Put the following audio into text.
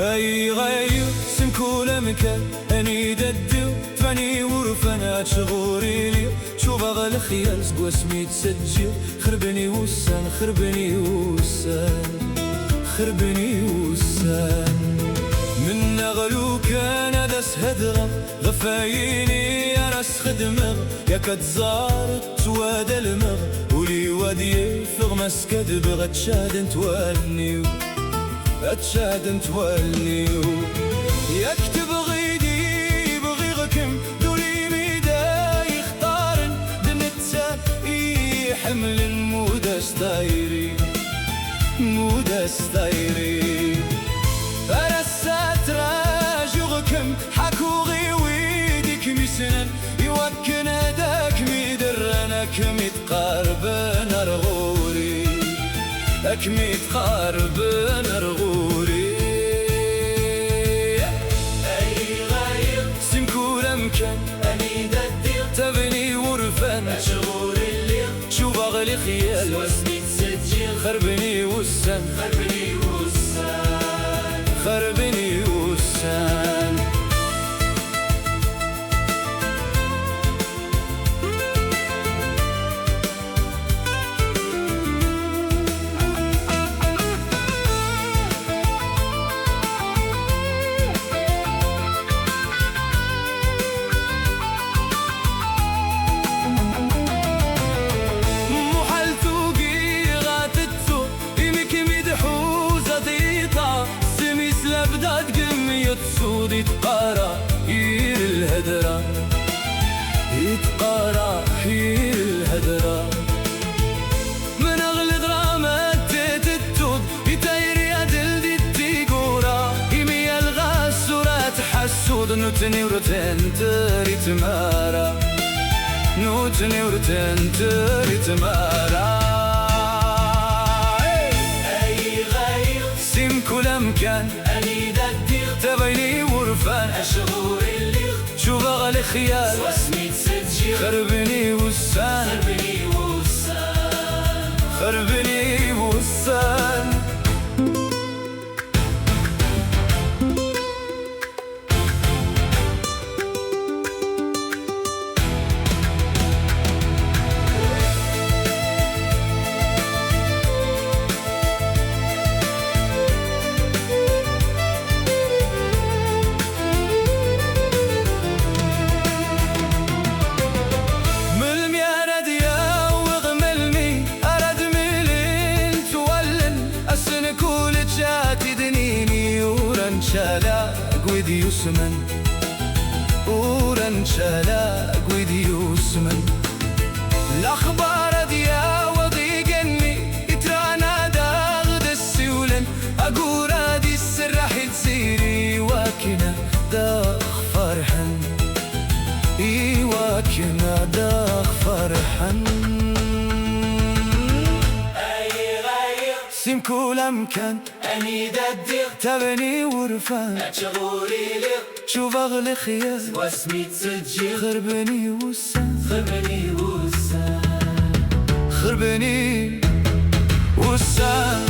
هاي غايو سم كل مكان اني ددو فاني ورفنا شغوري لي شوف اغل خيال سمي تسجل خربني وسان خربني وسان خربني وسان من اغلو كان داس هدغه غفايني يا راس خدمه يا كتزار تواد المغ ولي وادي فغ مسكد بغت شاد توالني أتشاد توليو يكتب غيدي بغي غكم دولي ميدا يختارن دنتا يحمل مودا ستايري مودا ستايري فرسات راجو غكم حكو غيويدي كميسنن يوكن هداك ميدرنا كمي تقاربن أرغوري أكمي تقاربن أرغوري أي غايب سم كل مكان أني ددير تبني ورفان أشغوري الليل شوف أغلي خيال واسمي تسجل خربني وسان خربني وسان خربني وسان صود يتقارى حير الهدرة يتقارى حير الهدرة من أغلى دراما تتتوب يتاير يا دلدي التيقورة يمي الغاس ورات حسود نوتني ورتنتري تمارا نوتني ورتنتري تمارا أي غير سم كل مكان أني ددير تبيني ورفان أشغور الليل شوف أغلي خيال واسمي تسجل خربني وسان خربني وسان خربني وسان شالاق ودي يسمن ورن شالاق ودي يسمن الأخبار ديا وضيقني يترانا داغد السولن أقول هادي السرح تسيري واكنا داغ فرحن واكنا داغ فرحن سم كل مكان أني ددير تبني ورفان أشغوري لغ شوف أغلي خيال واسمي تسجل خربني وسان خربني وسان خربني وسان